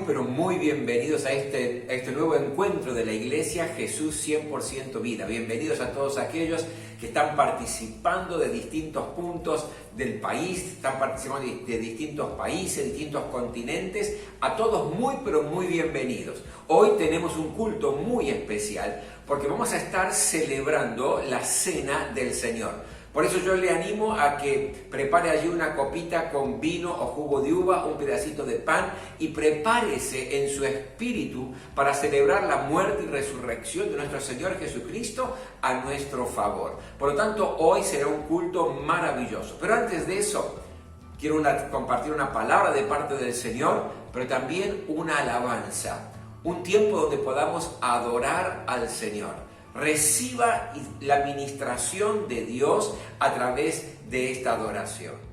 pero muy bienvenidos a este nuevo encuentro de la Iglesia Jesús 100% Vida. Bienvenidos a todos aquellos que están participando de distintos puntos del país, están participando de distintos países, distintos continentes. A todos muy, pero muy bienvenidos. Hoy tenemos un culto muy especial porque vamos a estar celebrando la Cena del Señor. Por eso yo le animo a que prepare allí una copita con vino o jugo de uva, un pedacito de pan y prepárese en su espíritu para celebrar la muerte y resurrección de nuestro Señor Jesucristo a nuestro favor. Por lo tanto, hoy será un culto maravilloso. Pero antes de eso, quiero compartir una palabra de parte del Señor, pero también una alabanza. Un tiempo donde podamos adorar al Señor. Reciba la ministración de Dios a través de esta adoración.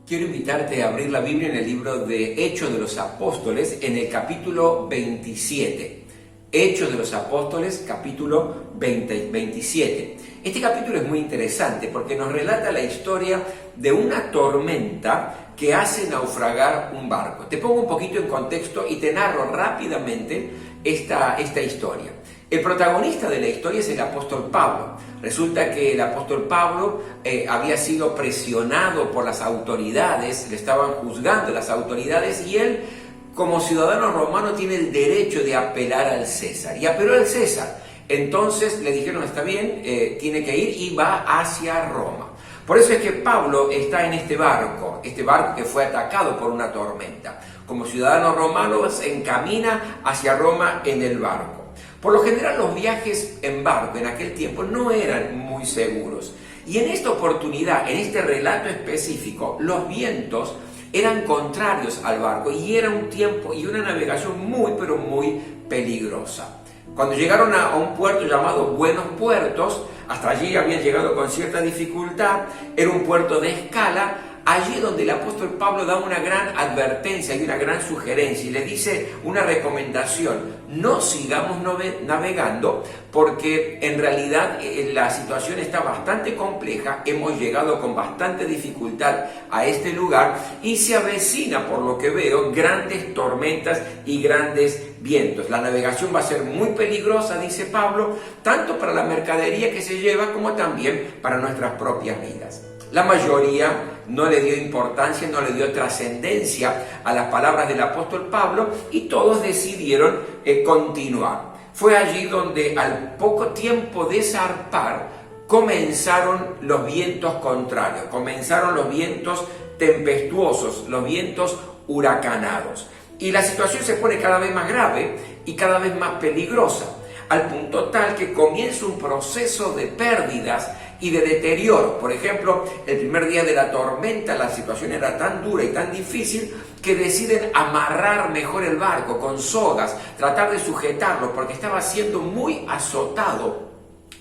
Quiero invitarte a abrir la Biblia en el libro de Hechos de los Apóstoles, en el capítulo 27. Hechos de los Apóstoles, capítulo 27. Este capítulo es muy interesante porque nos relata la historia de una tormenta que hace naufragar un barco. Te pongo un poquito en contexto y te narro rápidamente esta historia. El protagonista de la historia es el apóstol Pablo. Resulta que el apóstol Pablo había sido presionado por las autoridades, le estaban juzgando las autoridades y él, como ciudadano romano, tiene el derecho de apelar al César. Y apeló al César. Entonces le dijeron, está bien, tiene que ir y va hacia Roma. Por eso es que Pablo está en este barco que fue atacado por una tormenta. Como ciudadano romano se encamina hacia Roma en el barco. Por lo general los viajes en barco en aquel tiempo no eran muy seguros. Y en esta oportunidad, en este relato específico, los vientos eran contrarios al barco y era un tiempo y una navegación muy, pero muy peligrosa. Cuando llegaron a un puerto llamado Buenos Puertos, hasta allí habían llegado con cierta dificultad, era un puerto de escala, allí donde el apóstol Pablo da una gran advertencia y una gran sugerencia y le dice una recomendación: no sigamos navegando porque en realidad la situación está bastante compleja, hemos llegado con bastante dificultad a este lugar y se avecina, por lo que veo, grandes tormentas y grandes vientos. La navegación va a ser muy peligrosa, dice Pablo, tanto para la mercadería que se lleva como también para nuestras propias vidas. La mayoría no le dio importancia, no le dio trascendencia a las palabras del apóstol Pablo y todos decidieron continuar. Fue allí donde al poco tiempo de zarpar comenzaron los vientos contrarios, comenzaron los vientos tempestuosos, los vientos huracanados. Y la situación se pone cada vez más grave y cada vez más peligrosa, al punto tal que comienza un proceso de pérdidas y de deterioro. Por ejemplo, el primer día de la tormenta la situación era tan dura y tan difícil que deciden amarrar mejor el barco con sogas, tratar de sujetarlo porque estaba siendo muy azotado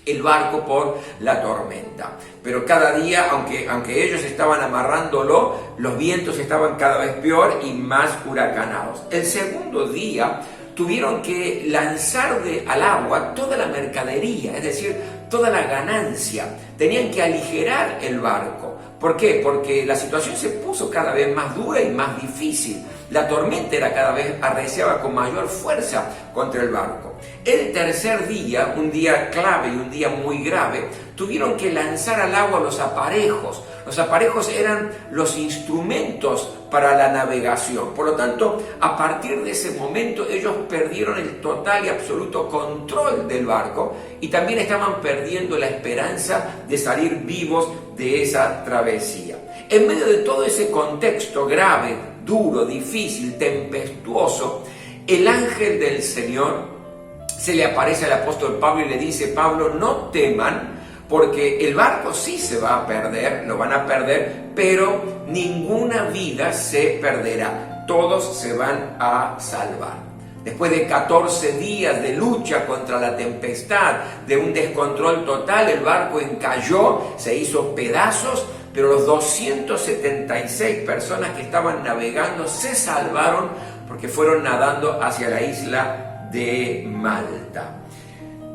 el barco por la tormenta. Pero cada día, aunque ellos estaban amarrándolo, los vientos estaban cada vez peor y más huracanados. El segundo día tuvieron que lanzar al agua toda la mercadería, es decir, toda la ganancia. Tenían que aligerar el barco. ¿Por qué? Porque la situación se puso cada vez más dura y más difícil. La tormenta era cada vez arreciaba con mayor fuerza contra el barco. El tercer día, un día clave y un día muy grave, tuvieron que lanzar al agua los aparejos. Los aparejos eran los instrumentos para la navegación. Por lo tanto, a partir de ese momento ellos perdieron el total y absoluto control del barco y también estaban perdiendo la esperanza de salir vivos de esa travesía. En medio de todo ese contexto grave, duro, difícil, tempestuoso, el ángel del Señor se le aparece al apóstol Pablo y le dice: Pablo, no teman, porque el barco sí se va a perder, lo van a perder, pero ninguna vida se perderá, todos se van a salvar. Después de 14 días de lucha contra la tempestad, de un descontrol total, el barco encalló, se hizo pedazos, pero los 276 personas que estaban navegando se salvaron porque fueron nadando hacia la isla de Malta.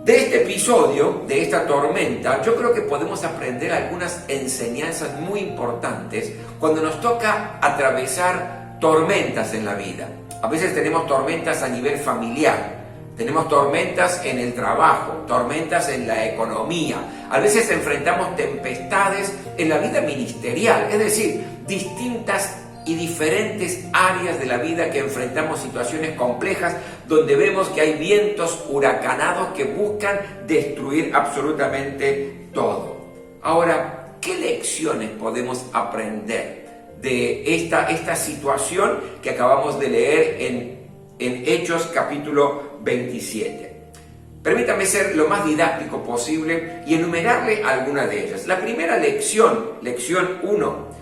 De este episodio, de esta tormenta, yo creo que podemos aprender algunas enseñanzas muy importantes cuando nos toca atravesar tormentas en la vida. A veces tenemos tormentas a nivel familiar, tenemos tormentas en el trabajo, tormentas en la economía, a veces enfrentamos tempestades en la vida ministerial, es decir, distintas y diferentes áreas de la vida que enfrentamos situaciones complejas donde vemos que hay vientos huracanados que buscan destruir absolutamente todo. Ahora, ¿qué lecciones podemos aprender de esta situación que acabamos de leer en Hechos capítulo 27? Permítame ser lo más didáctico posible y enumerarle algunas de ellas. La primera lección 1.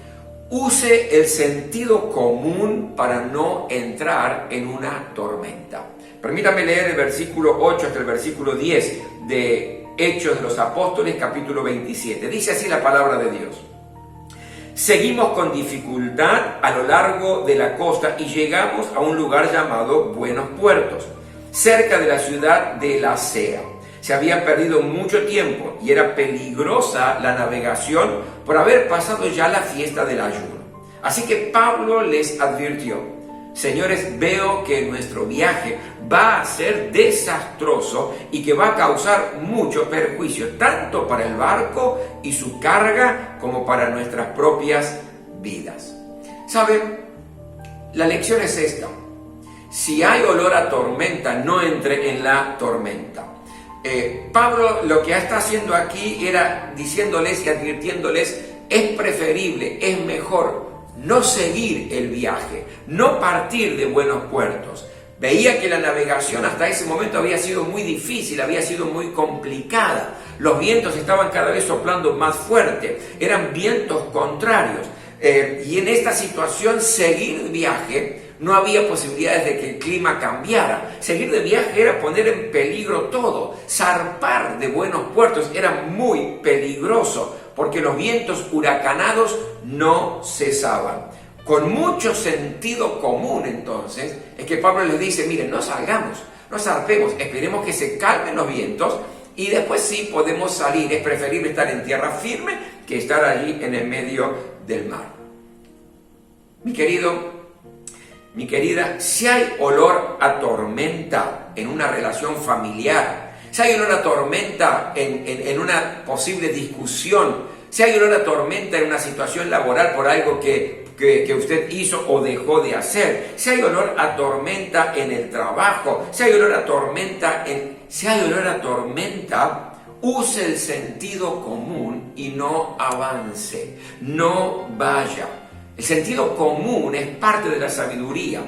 Use el sentido común para no entrar en una tormenta. Permítame leer el versículo 8 hasta el versículo 10 de Hechos de los Apóstoles, capítulo 27. Dice así la palabra de Dios. Seguimos con dificultad a lo largo de la costa y llegamos a un lugar llamado Buenos Puertos, cerca de la ciudad de Lasea. Se había perdido mucho tiempo y era peligrosa la navegación por haber pasado ya la fiesta del ayuno. Así que Pablo les advirtió: señores, veo que nuestro viaje va a ser desastroso y que va a causar mucho perjuicio, tanto para el barco y su carga como para nuestras propias vidas. ¿Saben? La lección es esta: si hay olor a tormenta, no entre en la tormenta. Pablo lo que está haciendo aquí era diciéndoles y advirtiéndoles: es preferible, es mejor no seguir el viaje, no partir de Buenos Puertos. Veía que la navegación hasta ese momento había sido muy difícil, había sido muy complicada. Los vientos estaban cada vez soplando más fuerte, eran vientos contrarios. Y en esta situación, seguir el viaje, no había posibilidades de que el clima cambiara. Seguir de viaje era poner en peligro todo. Zarpar de Buenos Puertos era muy peligroso, porque los vientos huracanados no cesaban. Con mucho sentido común, entonces, es que Pablo les dice: miren, no salgamos, no zarpemos, esperemos que se calmen los vientos y después sí podemos salir. Es preferible estar en tierra firme que estar allí en el medio del mar. Mi querido, mi querida, si hay olor a tormenta en una relación familiar, si hay olor a tormenta en una posible discusión, si hay olor a tormenta en una situación laboral por algo que usted hizo o dejó de hacer, si hay olor a tormenta en el trabajo, si hay olor a tormenta use el sentido común y no avance, no vaya. El sentido común es parte de la sabiduría.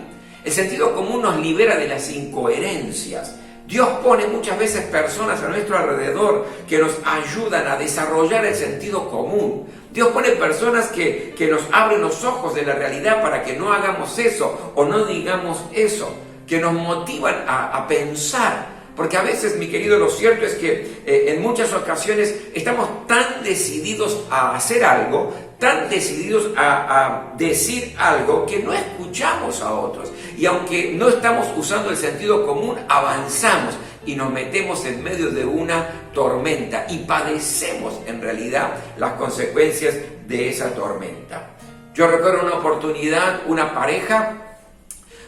El sentido común nos libera de las incoherencias. Dios pone muchas veces personas a nuestro alrededor que nos ayudan a desarrollar el sentido común. Dios pone personas que nos abren los ojos de la realidad para que no hagamos eso o no digamos eso, que nos motivan a pensar. Porque a veces, mi querido, lo cierto es que en muchas ocasiones estamos tan decididos a hacer algo, tan decididos a decir algo, que no escuchamos a otros. Y aunque no estamos usando el sentido común, avanzamos y nos metemos en medio de una tormenta y padecemos en realidad las consecuencias de esa tormenta. Yo recuerdo una oportunidad, una pareja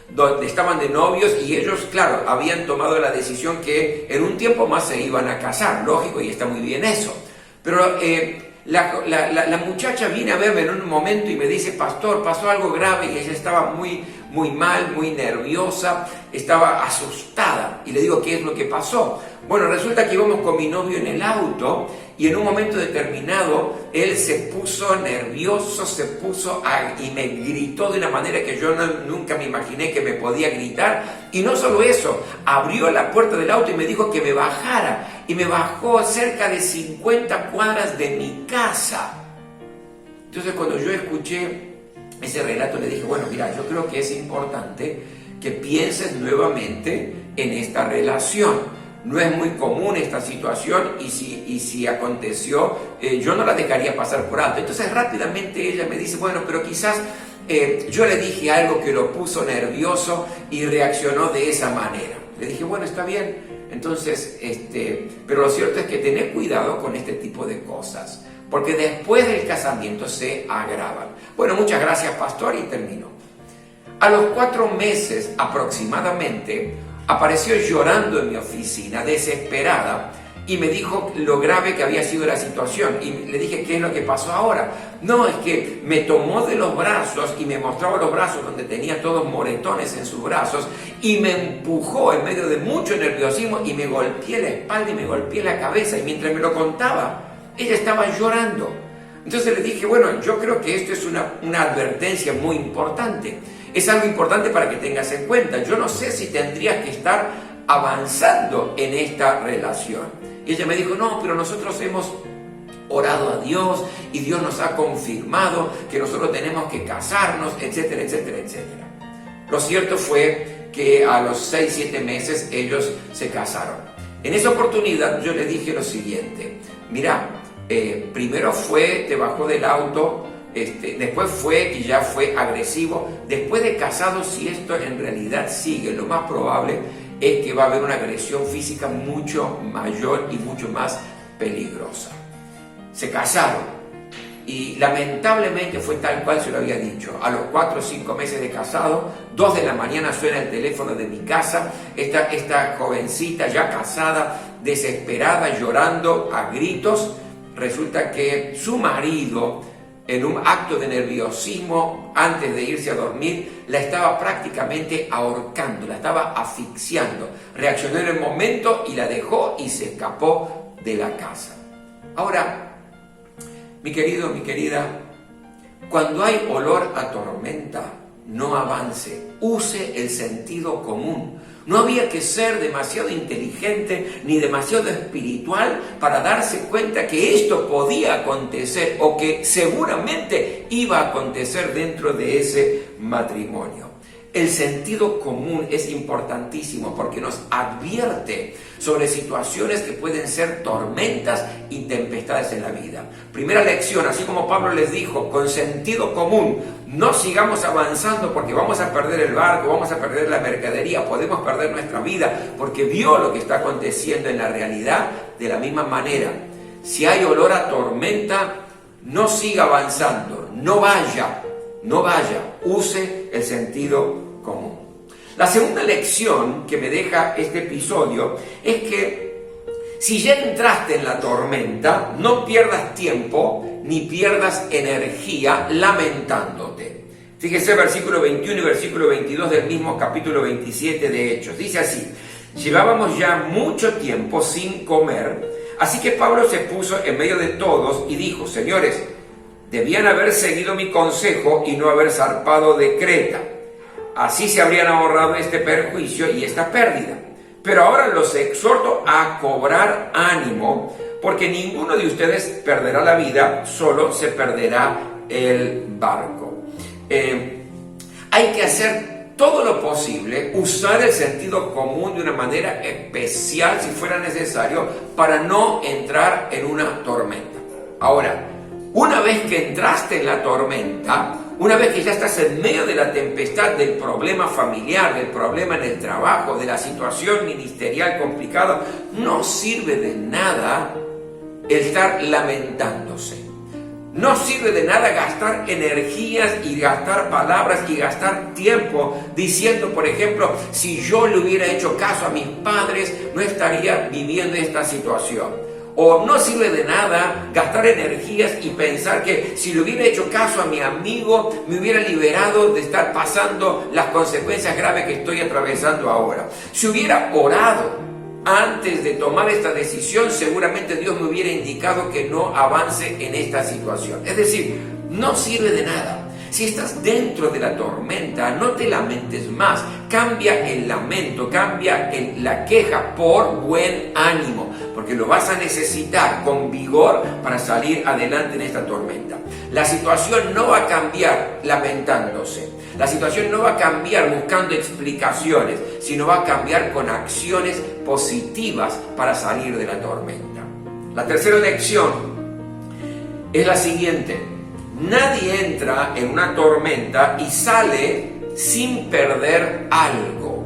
donde estaban de novios y ellos, claro, habían tomado la decisión que en un tiempo más se iban a casar, lógico, y está muy bien eso. Pero la muchacha viene a verme en un momento y me dice: pastor, pasó algo grave, y ella estaba muy mal, muy nerviosa, estaba asustada. Y le digo: ¿qué es lo que pasó? Bueno, resulta que íbamos con mi novio en el auto y en un momento determinado él se puso nervioso, y me gritó de una manera que yo nunca me imaginé que me podía gritar. Y no solo eso, abrió la puerta del auto y me dijo que me bajara. Y me bajó cerca de 50 cuadras de mi casa. Entonces, cuando yo escuché ese relato, le dije: bueno, mira, yo creo que es importante que pienses nuevamente en esta relación. No es muy común esta situación y si aconteció, yo no la dejaría pasar por alto. Entonces rápidamente ella me dice: bueno, pero quizás yo le dije algo que lo puso nervioso y reaccionó de esa manera. Le dije: bueno, está bien. Entonces, pero lo cierto es que tened cuidado con este tipo de cosas, porque después del casamiento se agravan. Bueno, muchas gracias, pastor, y terminó. A los 4 meses aproximadamente, apareció llorando en mi oficina, desesperada, y me dijo lo grave que había sido la situación. Y le dije: ¿qué es lo que pasó ahora? No, es que me tomó de los brazos y me mostraba los brazos donde tenía todos moretones en sus brazos, y me empujó en medio de mucho nerviosismo y me golpeé la espalda y me golpeé la cabeza. Y mientras me lo contaba, ella estaba llorando. Entonces le dije: bueno, yo creo que esto es una advertencia muy importante. Es algo importante para que tengas en cuenta. Yo no sé si tendrías que estar avanzando en esta relación. Y ella me dijo: no, pero nosotros hemos orado a Dios y Dios nos ha confirmado que nosotros tenemos que casarnos, etcétera, etcétera, etcétera. Lo cierto fue que a los 6-7 meses ellos se casaron. En esa oportunidad yo le dije lo siguiente: mira, primero te bajó del auto después fue y ya fue agresivo. Después de casado, si esto en realidad sigue, lo más probable es que va a haber una agresión física mucho mayor y mucho más peligrosa. Se casaron y lamentablemente fue tal cual se lo había dicho. A los 4 o 5 meses de casado, 2 de la mañana suena el teléfono de mi casa, esta jovencita ya casada, desesperada, llorando a gritos. Resulta que su marido, en un acto de nerviosismo, antes de irse a dormir, la estaba prácticamente ahorcando, la estaba asfixiando. Reaccionó en el momento y la dejó y se escapó de la casa. Ahora, mi querido, mi querida, cuando hay olor a tormenta, no avance, use el sentido común. No había que ser demasiado inteligente ni demasiado espiritual para darse cuenta que esto podía acontecer o que seguramente iba a acontecer dentro de ese matrimonio. El sentido común es importantísimo porque nos advierte sobre situaciones que pueden ser tormentas y tempestades en la vida. Primera lección, así como Pablo les dijo, con sentido común, no sigamos avanzando porque vamos a perder el barco, vamos a perder la mercadería, podemos perder nuestra vida porque vio lo que está aconteciendo en la realidad. De la misma manera, si hay olor a tormenta, no siga avanzando, no vaya, use el sentido común. La segunda lección que me deja este episodio es que si ya entraste en la tormenta, no pierdas tiempo ni pierdas energía lamentándote. Fíjese versículo 21 y versículo 22 del mismo capítulo 27 de Hechos. Dice así: llevábamos ya mucho tiempo sin comer, así que Pablo se puso en medio de todos y dijo: señores, debían haber seguido mi consejo y no haber zarpado de Creta. Así se habrían ahorrado este perjuicio y esta pérdida. Pero ahora los exhorto a cobrar ánimo, porque ninguno de ustedes perderá la vida, solo se perderá el barco. Hay que hacer todo lo posible, usar el sentido común de una manera especial si fuera necesario, para no entrar en una tormenta. Ahora, una vez que entraste en la tormenta, una vez que ya estás en medio de la tempestad, del problema familiar, del problema en el trabajo, de la situación ministerial complicada, no sirve de nada el estar lamentándose. No sirve de nada gastar energías y gastar palabras y gastar tiempo diciendo, por ejemplo, si yo le hubiera hecho caso a mis padres, no estaría viviendo esta situación. O no sirve de nada gastar energías y pensar que si le hubiera hecho caso a mi amigo, me hubiera liberado de estar pasando las consecuencias graves que estoy atravesando ahora. Si hubiera orado antes de tomar esta decisión, seguramente Dios me hubiera indicado que no avance en esta situación. Es decir, no sirve de nada. Si estás dentro de la tormenta, no te lamentes más. Cambia el lamento, cambia la queja por buen ánimo, porque lo vas a necesitar con vigor para salir adelante en esta tormenta. La situación no va a cambiar lamentándose. La situación no va a cambiar buscando explicaciones, sino va a cambiar con acciones positivas para salir de la tormenta. La tercera lección es la siguiente: nadie entra en una tormenta y sale sin perder algo.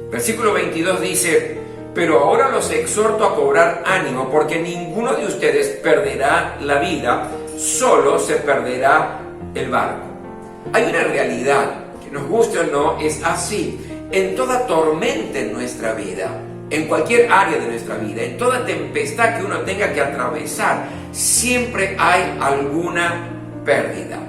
Versículo 22 dice: pero ahora los exhorto a cobrar ánimo, porque ninguno de ustedes perderá la vida, solo se perderá el barco. Hay una realidad, que nos guste o no, es así. En toda tormenta en nuestra vida, en cualquier área de nuestra vida, en toda tempestad que uno tenga que atravesar, siempre hay alguna pérdida.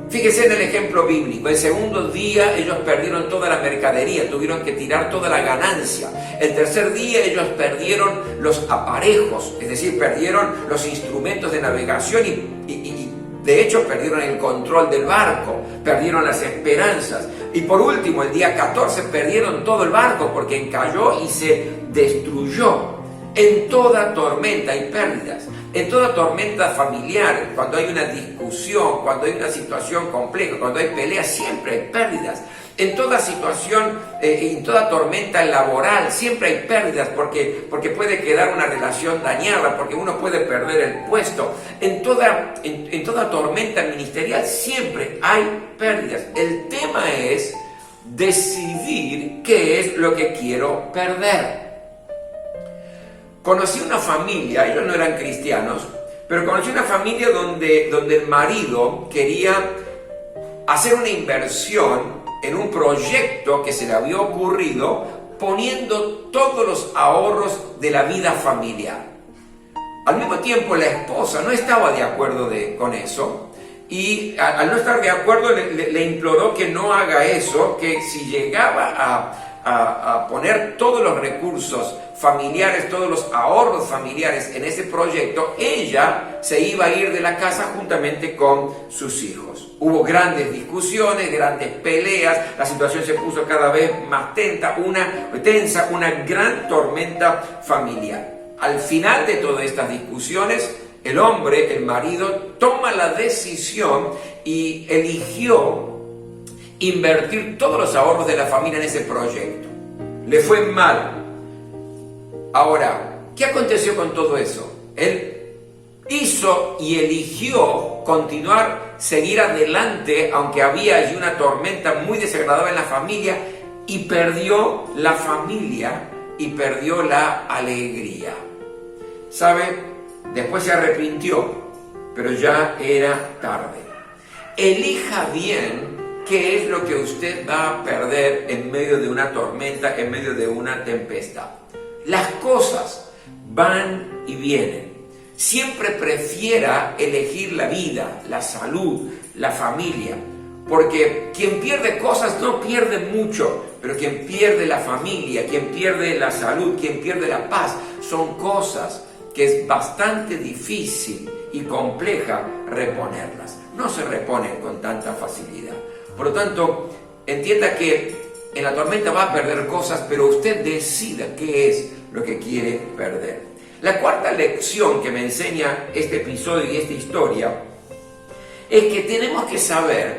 Fíjese en el ejemplo bíblico. El segundo día ellos perdieron toda la mercadería, tuvieron que tirar toda la ganancia. El tercer día ellos perdieron los aparejos, es decir, perdieron los instrumentos de navegación y de hecho perdieron el control del barco, perdieron las esperanzas. Y por último, el día 14 perdieron todo el barco porque encalló y se destruyó. En toda tormenta hay pérdidas. En toda tormenta familiar, cuando hay una discusión, discusión, cuando hay una situación compleja, cuando hay peleas, siempre hay pérdidas. En toda situación, en toda tormenta laboral, siempre hay pérdidas porque puede quedar una relación dañada, porque uno puede perder el puesto. En toda tormenta ministerial siempre hay pérdidas. El tema es decidir qué es lo que quiero perder. Conocí una familia, ellos no eran cristianos, pero conocí una familia donde el marido quería hacer una inversión en un proyecto que se le había ocurrido poniendo todos los ahorros de la vida familiar. Al mismo tiempo la esposa no estaba de acuerdo con eso y al no estar de acuerdo le imploró que no haga eso, que si llegaba a poner todos los recursos familiares, todos los ahorros familiares en ese proyecto, ella se iba a ir de la casa juntamente con sus hijos. Hubo grandes discusiones, grandes peleas, la situación se puso cada vez más tensa, una gran tormenta familiar. Al final de todas estas discusiones, el hombre, el marido, toma la decisión y eligió invertir todos los ahorros de la familia en ese proyecto. Le fue mal. Ahora, ¿qué aconteció con todo eso? Él hizo y eligió continuar, seguir adelante, aunque había allí una tormenta muy desagradable en la familia, y perdió la familia y perdió la alegría. ¿Sabe? Después se arrepintió, pero ya era tarde. Elija bien qué es lo que usted va a perder en medio de una tormenta, en medio de una tempestad. Las cosas van y vienen. Siempre prefiera elegir la vida, la salud, la familia, porque quien pierde cosas no pierde mucho, pero quien pierde la familia, quien pierde la salud, quien pierde la paz, son cosas que es bastante difícil y compleja reponerlas. No se reponen con tanta facilidad. Por lo tanto, entienda que en la tormenta va a perder cosas, pero usted decida qué es lo que quiere perder. La cuarta lección que me enseña este episodio y esta historia es que tenemos que saber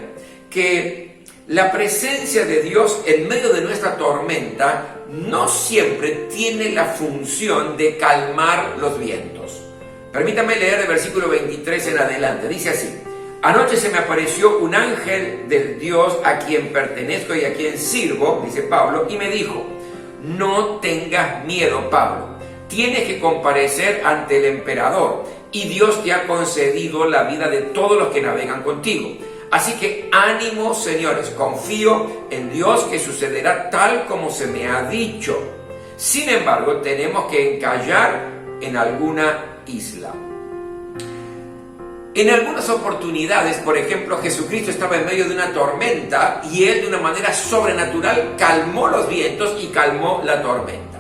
que la presencia de Dios en medio de nuestra tormenta no siempre tiene la función de calmar los vientos. Permítame leer el versículo 23 en adelante. Dice así: anoche se me apareció un ángel del Dios a quien pertenezco y a quien sirvo, dice Pablo, y me dijo: no tengas miedo, Pablo, tienes que comparecer ante el emperador y Dios te ha concedido la vida de todos los que navegan contigo. Así que ánimo, señores, confío en Dios que sucederá tal como se me ha dicho. Sin embargo, tenemos que encallar en alguna isla. En algunas oportunidades, por ejemplo, Jesucristo estaba en medio de una tormenta y Él de una manera sobrenatural calmó los vientos y calmó la tormenta.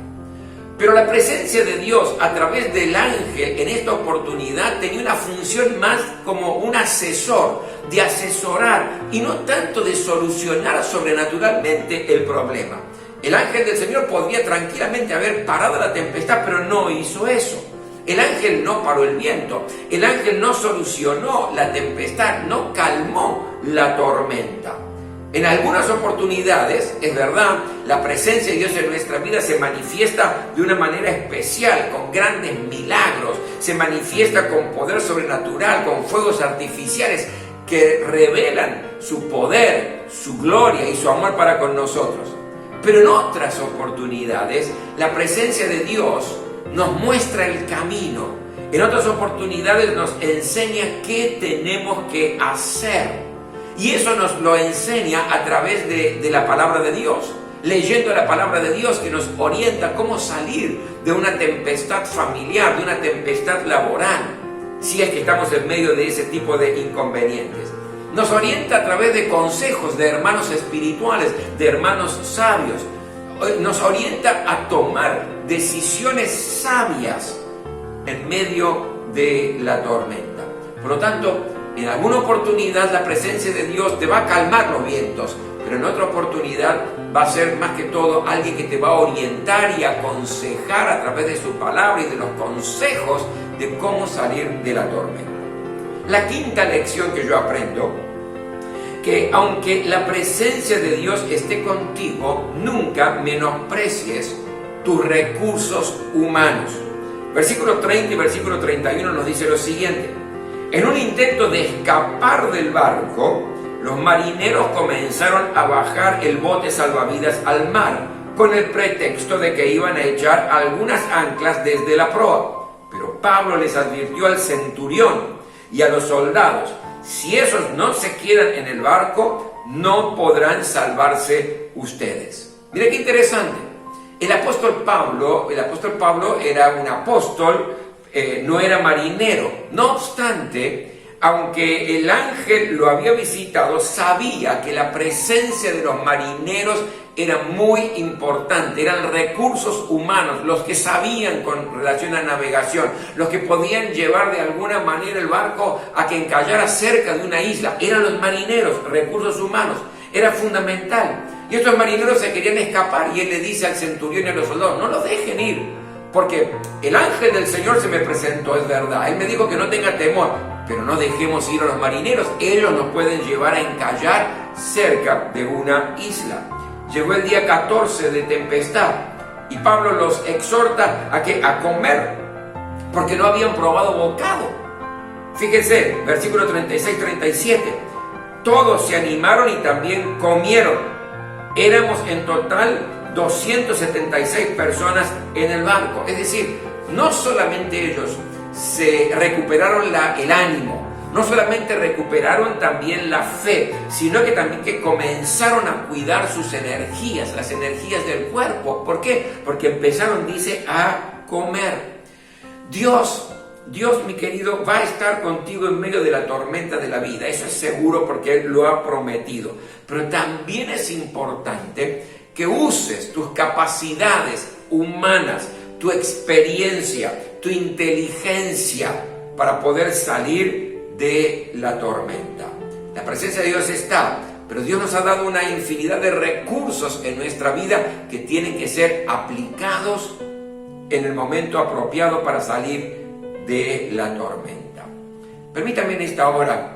Pero la presencia de Dios a través del ángel en esta oportunidad tenía una función más como un asesor, de asesorar y no tanto de solucionar sobrenaturalmente el problema. El ángel del Señor podría tranquilamente haber parado la tempestad, pero no hizo eso. El ángel no paró el viento, el ángel no solucionó la tempestad, no calmó la tormenta. En algunas oportunidades, es verdad, la presencia de Dios en nuestra vida se manifiesta de una manera especial, con grandes milagros, se manifiesta con poder sobrenatural, con fuegos artificiales que revelan su poder, su gloria y su amor para con nosotros. Pero en otras oportunidades, la presencia de Dios nos muestra el camino. En otras oportunidades nos enseña qué tenemos que hacer. Y eso nos lo enseña a través de la palabra de Dios. Leyendo la palabra de Dios que nos orienta cómo salir de una tempestad familiar, de una tempestad laboral, si es que estamos en medio de ese tipo de inconvenientes. Nos orienta a través de consejos de hermanos espirituales, de hermanos sabios. Nos orienta a tomar decisiones sabias en medio de la tormenta. Por lo tanto, en alguna oportunidad la presencia de Dios te va a calmar los vientos, pero en otra oportunidad va a ser más que todo alguien que te va a orientar y aconsejar a través de su palabra y de los consejos de cómo salir de la tormenta. La quinta lección que yo aprendo, que aunque la presencia de Dios esté contigo, nunca menosprecies tus recursos humanos. Versículo 30 y versículo 31 nos dice lo siguiente: en un intento de escapar del barco, los marineros comenzaron a bajar el bote salvavidas al mar, con el pretexto de que iban a echar algunas anclas desde la proa. Pero Pablo les advirtió al centurión y a los soldados: si esos no se quedan en el barco, no podrán salvarse ustedes. Mira qué interesante. El apóstol Pablo era un apóstol, no era marinero. No obstante, aunque el ángel lo había visitado, sabía que la presencia de los marineros era muy importante. Eran recursos humanos, los que sabían con relación a navegación, los que podían llevar de alguna manera el barco a que encallara cerca de una isla. Eran los marineros, recursos humanos. Era fundamental. Y estos marineros se querían escapar, y él le dice al centurión y a los soldados: no los dejen ir, porque el ángel del Señor se me presentó, es verdad. Él me dijo que no tenga temor, pero no dejemos ir a los marineros. Ellos nos pueden llevar a encallar cerca de una isla. Llegó el día 14 de tempestad y Pablo los exhorta a comer, porque no habían probado bocado. Fíjense, versículo 36-37. Todos se animaron y también comieron. Éramos en total 276 personas en el barco. Es decir, no solamente ellos se recuperaron el ánimo, no solamente recuperaron también la fe, sino que también que comenzaron a cuidar sus energías, las energías del cuerpo. ¿Por qué? Porque empezaron, dice, a comer. Dios, mi querido, va a estar contigo en medio de la tormenta de la vida. Eso es seguro, porque Él lo ha prometido. Pero también es importante que uses tus capacidades humanas, tu experiencia, tu inteligencia para poder salir de la tormenta. La presencia de Dios está, pero Dios nos ha dado una infinidad de recursos en nuestra vida que tienen que ser aplicados en el momento apropiado para salir de la tormenta. Permítame en esta hora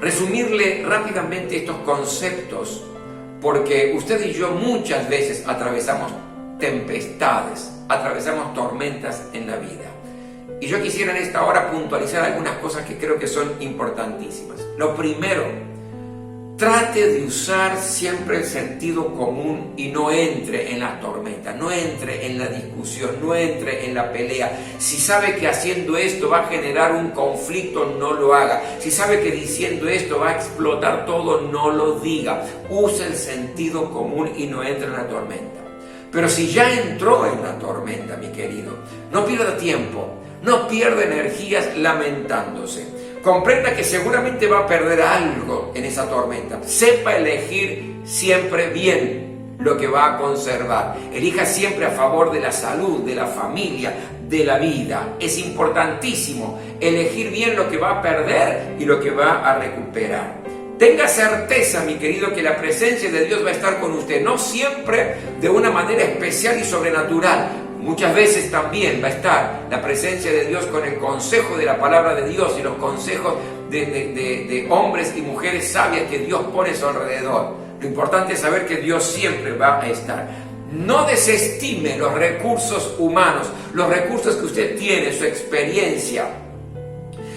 resumirle rápidamente estos conceptos, porque usted y yo muchas veces atravesamos tempestades, atravesamos tormentas en la vida. Y yo quisiera en esta hora puntualizar algunas cosas que creo que son importantísimas. Lo primero, trate de usar siempre el sentido común y no entre en la tormenta, no entre en la discusión, no entre en la pelea. Si sabe que haciendo esto va a generar un conflicto, no lo haga. Si sabe que diciendo esto va a explotar todo, no lo diga. Use el sentido común y no entre en la tormenta. Pero si ya entró en la tormenta, mi querido, no pierda tiempo, no pierda energías lamentándose. Comprenda que seguramente va a perder algo en esa tormenta. Sepa elegir siempre bien lo que va a conservar. Elija siempre a favor de la salud, de la familia, de la vida. Es importantísimo elegir bien lo que va a perder y lo que va a recuperar. Tenga certeza, mi querido, que la presencia de Dios va a estar con usted, no siempre de una manera especial y sobrenatural. Muchas veces también va a estar la presencia de Dios con el consejo de la palabra de Dios y los consejos de hombres y mujeres sabias que Dios pone a su alrededor. Lo importante es saber que Dios siempre va a estar. No desestime los recursos humanos, los recursos que usted tiene, su experiencia,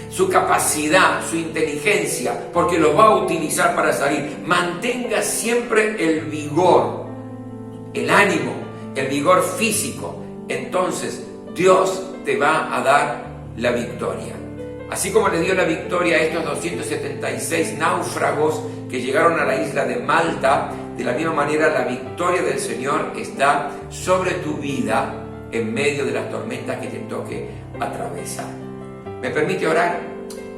su capacidad, su inteligencia, porque lo va a utilizar para salir. Mantenga siempre el vigor, el ánimo, el vigor físico. Entonces Dios te va a dar la victoria. Así como le dio la victoria a estos 276 náufragos que llegaron a la isla de Malta, de la misma manera la victoria del Señor está sobre tu vida en medio de las tormentas que te toque atravesar. ¿Me permite orar?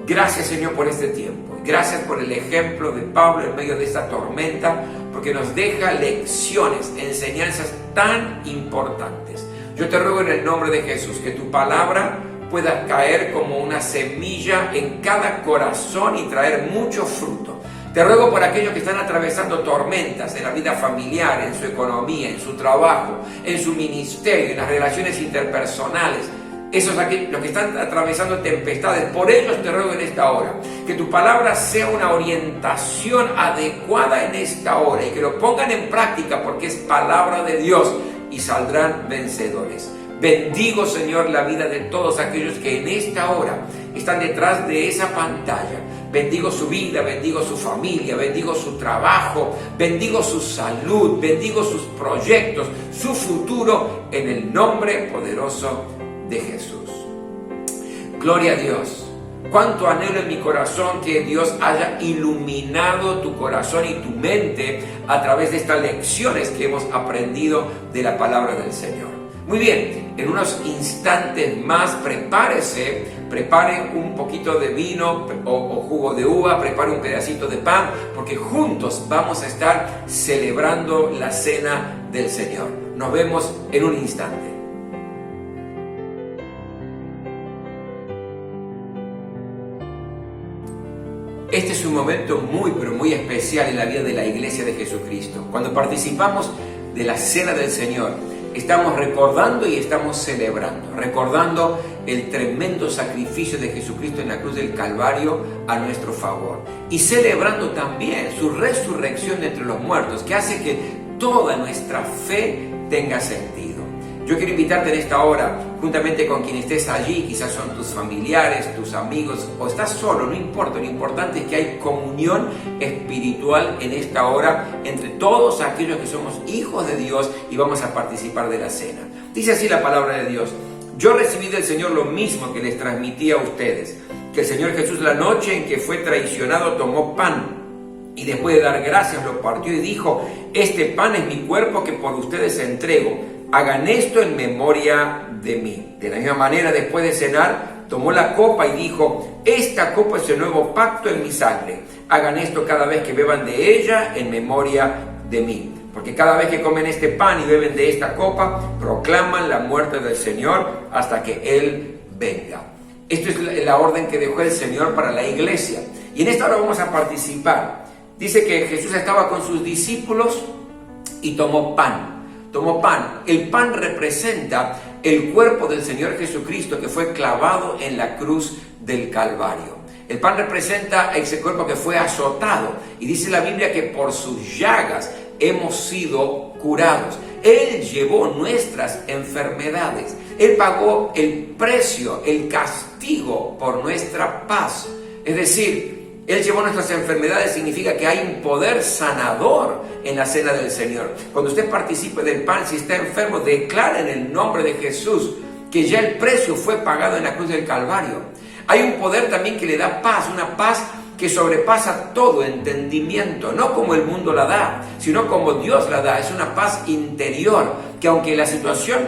Gracias, Señor, por este tiempo. Gracias por el ejemplo de Pablo en medio de esta tormenta, porque nos deja lecciones, enseñanzas tan importantes. Yo te ruego en el nombre de Jesús que tu palabra pueda caer como una semilla en cada corazón y traer mucho fruto. Te ruego por aquellos que están atravesando tormentas en la vida familiar, en su economía, en su trabajo, en su ministerio, en las relaciones interpersonales, esos aquí, los que están atravesando tempestades, por ellos te ruego en esta hora, que tu palabra sea una orientación adecuada en esta hora y que lo pongan en práctica porque es palabra de Dios y saldrán vencedores. Bendigo, Señor, la vida de todos aquellos que en esta hora están detrás de esa pantalla. Bendigo su vida, bendigo su familia, bendigo su trabajo, bendigo su salud, bendigo sus proyectos, su futuro, en el nombre poderoso de Jesús. Gloria a Dios. Cuánto anhelo en mi corazón que Dios haya iluminado tu corazón y tu mente a través de estas lecciones que hemos aprendido de la palabra del Señor. Muy bien, en unos instantes más prepare un poquito de vino o jugo de uva, prepare un pedacito de pan, porque juntos vamos a estar celebrando la cena del Señor. Nos vemos en un instante. Este es un momento muy especial en la vida de la Iglesia de Jesucristo. Cuando participamos de la cena del Señor, estamos recordando y estamos celebrando, recordando el tremendo sacrificio de Jesucristo en la cruz del Calvario a nuestro favor y celebrando también su resurrección de entre los muertos, que hace que toda nuestra fe tenga sentido. Yo quiero invitarte en esta hora, juntamente con quien estés allí, quizás son tus familiares, tus amigos, o estás solo, no importa, lo importante es que hay comunión espiritual en esta hora entre todos aquellos que somos hijos de Dios y vamos a participar de la cena. Dice así la palabra de Dios: yo recibí del Señor lo mismo que les transmití a ustedes, que el Señor Jesús, la noche en que fue traicionado, tomó pan y después de dar gracias lo partió y dijo: este pan es mi cuerpo que por ustedes entrego. Hagan esto en memoria de mí. De la misma manera, después de cenar, tomó la copa y dijo: esta copa es el nuevo pacto en mi sangre. Hagan esto cada vez que beban de ella en memoria de mí. Porque cada vez que comen este pan y beben de esta copa, proclaman la muerte del Señor hasta que Él venga. Esto es la orden que dejó el Señor para la iglesia. Y en esta hora vamos a participar. Dice que Jesús estaba con sus discípulos y tomó pan. Tomó pan. El pan representa el cuerpo del Señor Jesucristo que fue clavado en la cruz del Calvario. El pan representa ese cuerpo que fue azotado. Y dice la Biblia que por sus llagas hemos sido curados. Él llevó nuestras enfermedades. Él pagó el precio, el castigo por nuestra paz. Es decir, Él llevó nuestras enfermedades, significa que hay un poder sanador en la cena del Señor. Cuando usted participe del pan, si está enfermo, declara en el nombre de Jesús que ya el precio fue pagado en la cruz del Calvario. Hay un poder también que le da paz, una paz que sobrepasa todo entendimiento, no como el mundo la da, sino como Dios la da. Es una paz interior, que aunque la situación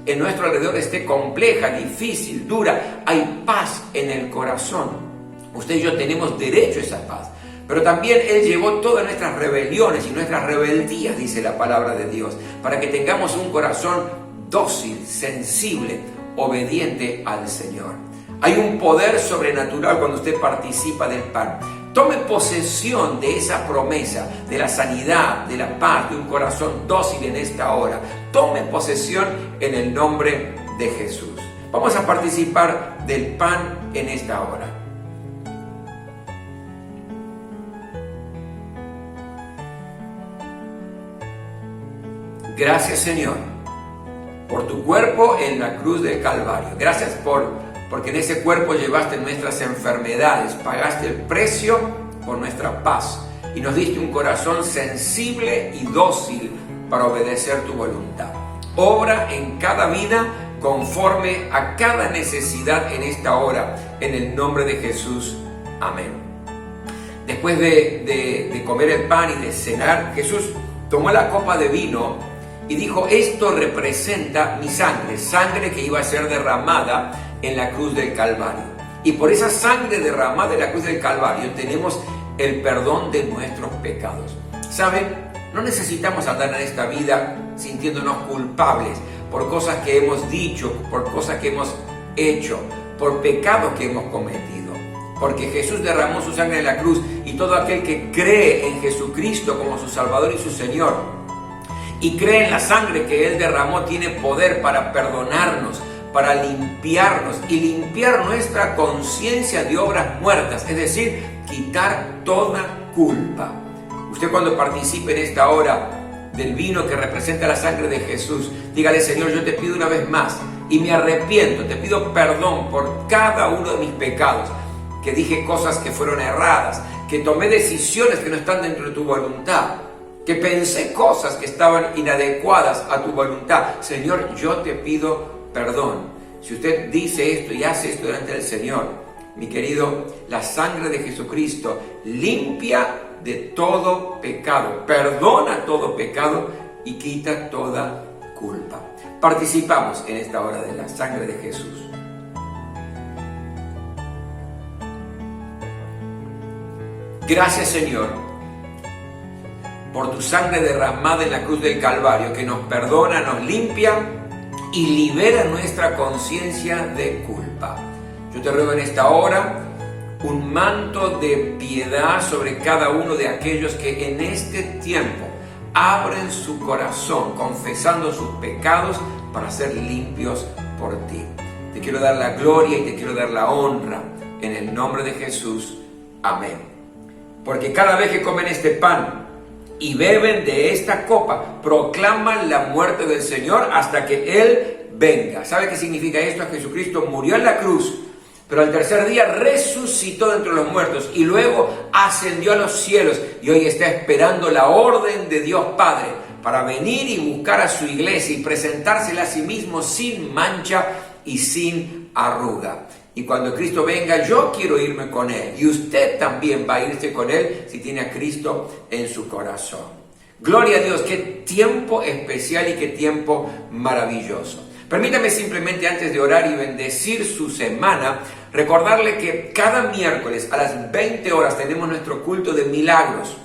en nuestro alrededor esté compleja, difícil, dura, hay paz en el corazón. Usted y yo tenemos derecho a esa paz. Pero también Él llevó todas nuestras rebeliones y nuestras rebeldías, dice la palabra de Dios, para que tengamos un corazón dócil, sensible, obediente al Señor. Hay un poder sobrenatural cuando usted participa del pan. Tome posesión de esa promesa, de la sanidad, de la paz, de un corazón dócil en esta hora. Tome posesión en el nombre de Jesús. Vamos a participar del pan en esta hora. Gracias, Señor, por tu cuerpo en la cruz del Calvario. Gracias porque en ese cuerpo llevaste nuestras enfermedades, pagaste el precio por nuestra paz y nos diste un corazón sensible y dócil para obedecer tu voluntad. Obra en cada vida conforme a cada necesidad en esta hora, en el nombre de Jesús. Amén. Después de comer el pan y de cenar, Jesús tomó la copa de vino y dijo: esto representa mi sangre, sangre que iba a ser derramada en la cruz del Calvario. Y por esa sangre derramada en la cruz del Calvario tenemos el perdón de nuestros pecados. ¿Saben? No necesitamos andar en esta vida sintiéndonos culpables por cosas que hemos dicho, por cosas que hemos hecho, por pecados que hemos cometido. Porque Jesús derramó su sangre en la cruz y todo aquel que cree en Jesucristo como su Salvador y su Señor y cree en la sangre que Él derramó tiene poder para perdonarnos, para limpiarnos y limpiar nuestra conciencia de obras muertas, es decir, quitar toda culpa. Usted cuando participe en esta hora del vino que representa la sangre de Jesús, dígale: Señor, yo te pido una vez más y me arrepiento, te pido perdón por cada uno de mis pecados, que dije cosas que fueron erradas, que tomé decisiones que no están dentro de tu voluntad, que pensé cosas que estaban inadecuadas a tu voluntad. Señor, yo te pido perdón. Si usted dice esto y hace esto delante del Señor, mi querido, la sangre de Jesucristo limpia de todo pecado, perdona todo pecado y quita toda culpa. Participamos en esta hora de la sangre de Jesús. Gracias, Señor, por tu sangre derramada en la cruz del Calvario, que nos perdona, nos limpia y libera nuestra conciencia de culpa. Yo te ruego en esta hora un manto de piedad sobre cada uno de aquellos que en este tiempo abren su corazón confesando sus pecados para ser limpios por ti. Te quiero dar la gloria y te quiero dar la honra en el nombre de Jesús. Amén. Porque cada vez que comen este pan y beben de esta copa, proclaman la muerte del Señor hasta que Él venga. ¿Sabe qué significa esto? Jesucristo murió en la cruz, pero al tercer día resucitó de entre los muertos y luego ascendió a los cielos y hoy está esperando la orden de Dios Padre para venir y buscar a su iglesia y presentársela a sí mismo sin mancha y sin arruga. Y cuando Cristo venga, yo quiero irme con Él. Y usted también va a irse con Él si tiene a Cristo en su corazón. Gloria a Dios, qué tiempo especial y qué tiempo maravilloso. Permítame simplemente, antes de orar y bendecir su semana, recordarle que cada miércoles a las 20 horas tenemos nuestro culto de milagros,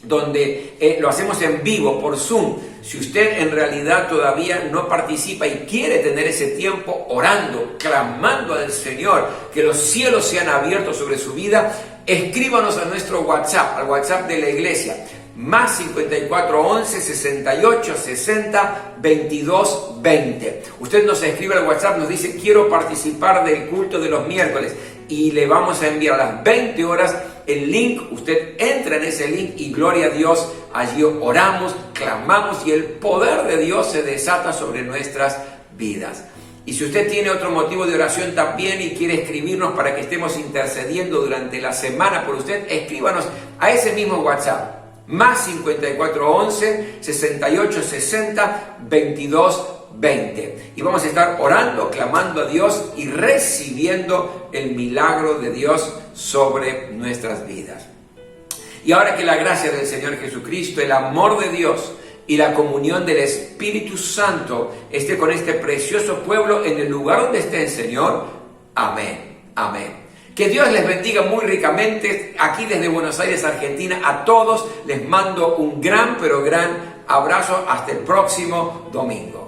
donde lo hacemos en vivo por Zoom. Si usted en realidad todavía no participa y quiere tener ese tiempo orando, clamando al Señor, que los cielos sean abiertos sobre su vida, escríbanos a nuestro WhatsApp, al WhatsApp de la iglesia, más 54 11 68 60 22 20. Usted nos escribe al WhatsApp, nos dice: quiero participar del culto de los miércoles, y le vamos a enviar a las 20 horas el link. Usted entra en ese link y gloria a Dios, allí oramos, clamamos y el poder de Dios se desata sobre nuestras vidas. Y si usted tiene otro motivo de oración también y quiere escribirnos para que estemos intercediendo durante la semana por usted, escríbanos a ese mismo WhatsApp, más 54 11 68 60 22 20. Y vamos a estar orando, clamando a Dios y recibiendo el milagro de Dios sobre nuestras vidas. Y ahora que la gracia del Señor Jesucristo, el amor de Dios y la comunión del Espíritu Santo esté con este precioso pueblo en el lugar donde esté el Señor. Amén. Amén. Que Dios les bendiga muy ricamente aquí desde Buenos Aires, Argentina. A todos les mando un gran, pero gran abrazo. Hasta el próximo domingo.